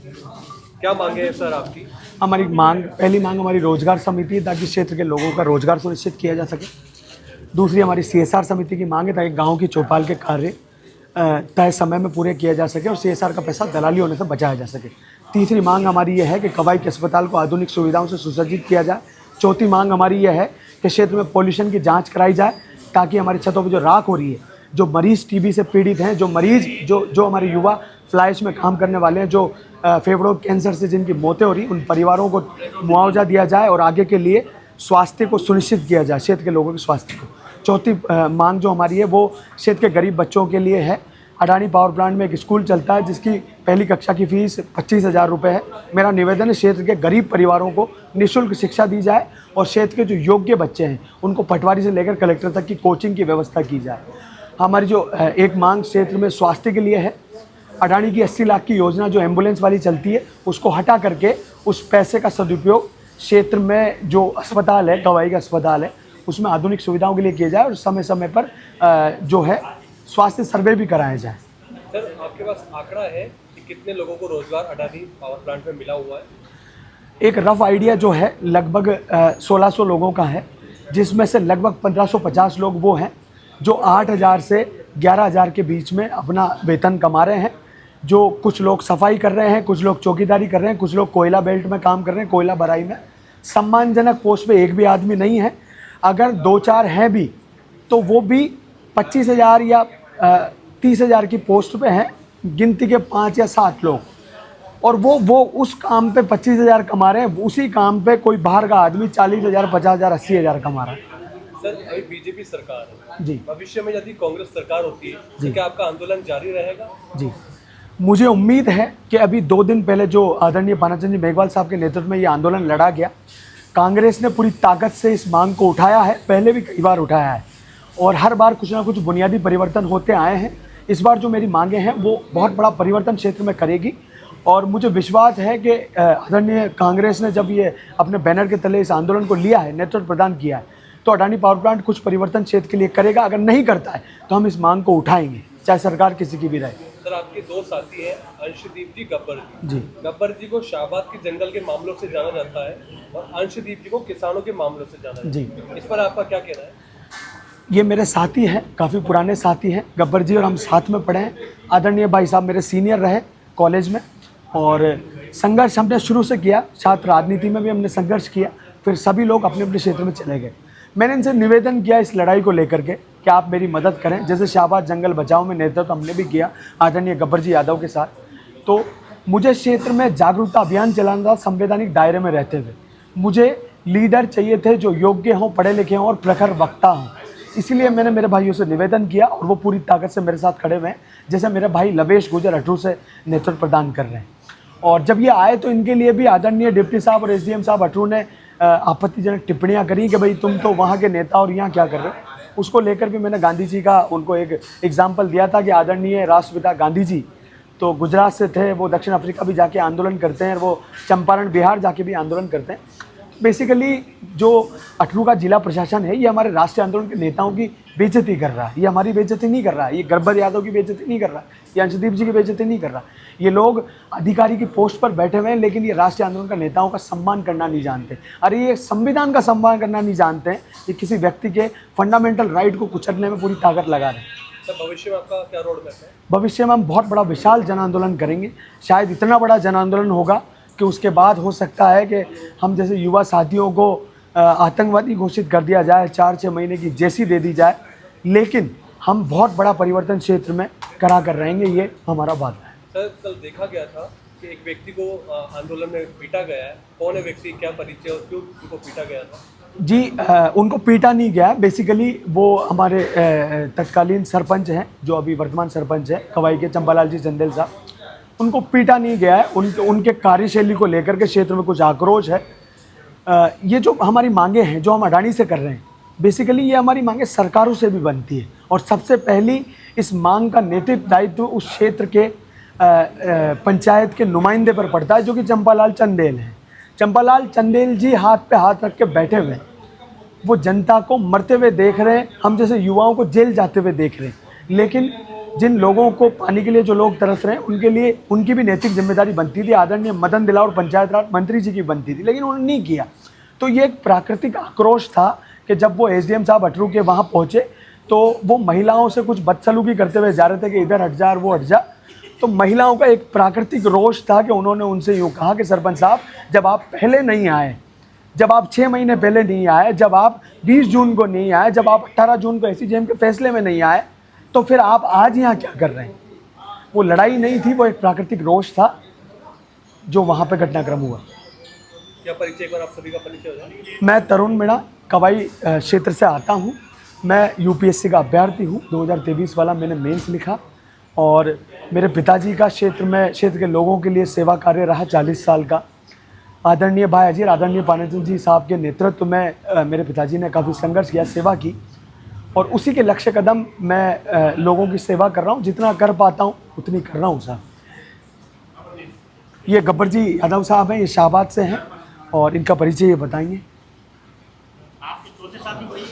क्या मांगे है सर आपकी? हमारी मांग, पहली मांग हमारी रोजगार समिति है ताकि क्षेत्र के लोगों का रोजगार सुनिश्चित किया जा सके। दूसरी हमारी CSR समिति की मांग है ताकि गांव की चौपाल के कार्य तय समय में पूरे किया जा सके और CSR का पैसा दलाली होने से बचाया जा सके। तीसरी मांग हमारी यह है कि कवाई के अस्पताल को आधुनिक सुविधाओं से सुसज्जित किया जाए। चौथी मांग हमारी यह है कि क्षेत्र में पॉल्यूशन की जाँच कराई जाए ताकि हमारी छतों पर जो राख हो रही है, जो मरीज़ TB से पीड़ित हैं, जो हमारे युवा फ्लाइट्स में काम करने वाले हैं, जो फेफड़ों कैंसर से जिनकी मौतें हो रही, उन परिवारों को मुआवजा दिया जाए और आगे के लिए स्वास्थ्य को सुनिश्चित किया जाए, क्षेत्र के लोगों के स्वास्थ्य को। चौथी मांग जो हमारी है वो क्षेत्र के गरीब बच्चों के लिए है। अडानी पावर प्लांट में एक स्कूल चलता है जिसकी पहली कक्षा की फ़ीस 25,000 रुपये है। मेरा निवेदन है क्षेत्र के गरीब परिवारों को निःशुल्क शिक्षा दी जाए और क्षेत्र के जो योग्य बच्चे हैं उनको पटवारी से लेकर कलेक्टर तक की कोचिंग की व्यवस्था की जाए। हमारी जो एक मांग क्षेत्र में स्वास्थ्य के लिए है, अडानी की 80 लाख की योजना जो एम्बुलेंस वाली चलती है उसको हटा करके उस पैसे का सदुपयोग क्षेत्र में जो अस्पताल है, कवाई का अस्पताल है, उसमें आधुनिक सुविधाओं के लिए किया जाए और समय समय पर जो है स्वास्थ्य सर्वे भी कराया जाए। सर आपके पास आंकड़ा है कि कितने लोगों को रोजगार अडानी पावर प्लांट में मिला हुआ है? एक रफ आइडिया जो है लगभग 1600 लोगों का है, जिसमें से लगभग 1550 लोग वो हैं जो 8,000 से 11,000 के बीच में अपना वेतन कमा रहे हैं। जो कुछ लोग सफाई कर रहे हैं, कुछ लोग चौकीदारी कर रहे हैं, कुछ लोग कोयला बेल्ट में काम कर रहे हैं, कोयला भराई में। सम्मानजनक पोस्ट पे एक भी आदमी नहीं है। अगर 2-4 हैं भी तो वो भी 25,000 या 30,000 की पोस्ट पे हैं, गिनती के 5 या 7 लोग, और वो उस काम पे 25,000 कमा रहे हैं। उसी काम पे कोई बाहर का आदमी 40,000, 50,000, 80,000 कमा रहा है। सर अभी बीजेपी सरकार है जी। भविष्य में यदि कांग्रेस सरकार होती है तो क्या आपका आंदोलन जारी रहेगा? जी, मुझे उम्मीद है कि अभी 2 दिन पहले जो आदरणीय पानाचंद जी मेघवाल साहब के नेतृत्व में ये आंदोलन लड़ा गया, कांग्रेस ने पूरी ताकत से इस मांग को उठाया है, पहले भी कई बार उठाया है और हर बार कुछ ना कुछ बुनियादी परिवर्तन होते आए हैं। इस बार जो मेरी मांगे हैं वो बहुत बड़ा परिवर्तन क्षेत्र में करेगी और मुझे विश्वास है कि आदरणीय कांग्रेस ने जब ये अपने बैनर के तले इस आंदोलन को लिया है, नेतृत्व प्रदान किया है, तो अडानी पावर प्लांट कुछ परिवर्तन क्षेत्र के लिए करेगा। अगर नहीं करता है तो हम इस मांग को उठाएंगे, चाहे सरकार किसी की भी रहे। सर आपके 2 साथी हैं, अंशदीप जी, गब्बर जी। गब्बर जी को शाहबाद के जंगल के मामलों से जाना जाता है और अंशदीप जी को किसानों के मामलों से जाना जाता है। जी। इस पर आपका क्या कहना है? ये मेरे साथी हैं, काफ़ी पुराने साथी हैं। गब्बर जी और हम साथ में पढ़े हैं। आदरणीय भाई साहब मेरे सीनियर रहे कॉलेज में और संघर्ष हमने शुरू से किया। छात्र राजनीति में भी हमने संघर्ष किया, फिर सभी लोग अपने अपने क्षेत्र में चले गए। मैंने इनसे निवेदन किया इस लड़ाई को लेकर के कि आप मेरी मदद करें। जैसे शाहबाद जंगल बचाओ में नेतृत्व हमने भी किया आदरणीय गब्बर जी यादव के साथ, तो मुझे क्षेत्र में जागरूकता अभियान चलाना था संवैधानिक दायरे में रहते हुए। मुझे लीडर चाहिए थे जो योग्य हों, पढ़े लिखे हों और प्रखर वक्ता हों। इसीलिए मैंने मेरे भाइयों से निवेदन किया और वो पूरी ताकत से मेरे साथ खड़े हुए हैं। जैसे मेरे भाई लवेश गुजर अटरू से नेतृत्व प्रदान कर रहे हैं और जब ये आए तो इनके लिए भी आदरणीय डिप्टी साहब और SDM साहब अटरू ने आपत्तिजनक टिप्पणियां करी कि भाई तुम तो वहाँ के नेता और यहाँ क्या कर रहे हो। उसको लेकर भी मैंने गांधी जी का उनको एक एग्जाम्पल दिया था कि आदरणीय राष्ट्रपिता गांधी जी तो गुजरात से थे, वो दक्षिण अफ्रीका भी जाके आंदोलन करते हैं, वो चंपारण बिहार जाके भी आंदोलन करते हैं। बेसिकली जो अटरू का जिला प्रशासन है ये हमारे राष्ट्रीय आंदोलन के नेताओं की बेइज्जती कर रहा है। ये हमारी बेइज्जती नहीं कर रहा है, ये गब्बर यादव की बेइज्जती नहीं कर रहा है, ये अंशदीप जी की बेइज्जती नहीं कर रहा। ये लोग अधिकारी की पोस्ट पर बैठे हुए हैं लेकिन ये राष्ट्रीय आंदोलन का नेताओं का सम्मान करना नहीं जानते। अरे ये संविधान का सम्मान करना नहीं जानते हैं, ये किसी व्यक्ति के फंडामेंटल राइट को कुचलने में पूरी ताकत लगा रहे हैं। सर भविष्य में आपका क्या रोड मैप है? भविष्य में हम बहुत बड़ा विशाल जन आंदोलन करेंगे। शायद इतना बड़ा जन आंदोलन होगा कि उसके बाद हो सकता है कि हम जैसे युवा साथियों को आतंकवादी घोषित कर दिया जाए, 4-6 महीने की जेसी दे दी जाए, लेकिन हम बहुत बड़ा परिवर्तन क्षेत्र में करा कर रहेंगे, ये हमारा वादा है। सर कल देखा गया था कि एक व्यक्ति को आंदोलन में पीटा गया है। कौन है व्यक्ति, क्या परिचय और क्यों उनको पीटा गया था? जी, उनको पीटा नहीं गया। बेसिकली वो हमारे तत्कालीन सरपंच हैं, जो अभी वर्तमान सरपंच हैं कवाई के, चंपालाल जी चंदेल साहब, उनको पीटा नहीं गया है। उनके कार्यशैली को लेकर के क्षेत्र में कुछ आक्रोश है। ये जो हमारी मांगे हैं जो हम अडानी से कर रहे हैं, बेसिकली ये हमारी मांगे सरकारों से भी बनती है और सबसे पहली इस मांग का नेतृत्व दायित्व उस क्षेत्र के पंचायत के नुमाइंदे पर पड़ता है जो कि चंपालाल चंदेल हैं। चंपालाल चंदेल जी हाथ पे हाथ रख के बैठे हुए हैं, वो जनता को मरते हुए देख रहे हैं, हम जैसे युवाओं को जेल जाते हुए देख रहे हैं, लेकिन जिन लोगों को पानी के लिए जो लोग तरस रहे हैं उनके लिए उनकी भी नैतिक जिम्मेदारी बनती थी, आदरणीय मदन दिलावर पंचायत राज मंत्री जी की बनती थी, लेकिन उन्होंने नहीं किया। तो ये एक प्राकृतिक आक्रोश था कि जब वो एसडीएम साहब अटरू के वहाँ पहुँचे तो वो महिलाओं से कुछ बदसलूकी करते हुए जा रहे थे कि इधर हट जा और वो हट जा। तो महिलाओं का एक प्राकृतिक रोष था कि उन्होंने उनसे यूँ कहा कि सरपंच साहब, जब आप पहले नहीं आए, जब आप 6 महीने पहले नहीं आए, जब आप 20 जून को नहीं आए, जब आप 18 जून को एसडीएम के फैसले में नहीं आए, तो फिर आप आज यहाँ क्या कर रहे हैं। वो लड़ाई नहीं थी, वो एक प्राकृतिक रोष था जो वहाँ पे घटनाक्रम हुआ। क्या परिचय, एक बार आप सभी का परिचय हो जाए। मैं तरुण मीणा कवाई क्षेत्र से आता हूँ। मैं यूपीएससी का अभ्यर्थी हूँ। 2023 वाला मैंने मेंस लिखा और मेरे पिताजी का क्षेत्र के लोगों के लिए सेवा कार्य रहा 40 साल का। आदरणीय भाई अजीर, आदरणीय पानीचंद जी साहब के नेतृत्व में मेरे पिताजी ने काफ़ी संघर्ष किया, सेवा की, और उसी के लक्ष्य कदम मैं लोगों की सेवा कर रहा हूँ। जितना कर पाता हूँ उतनी कर रहा हूँ साहब। ये गब्बर जी यादव साहब हैं, ये शाहबाद से हैं और इनका परिचय ये बताएंगे। आपके छोटे साथी वही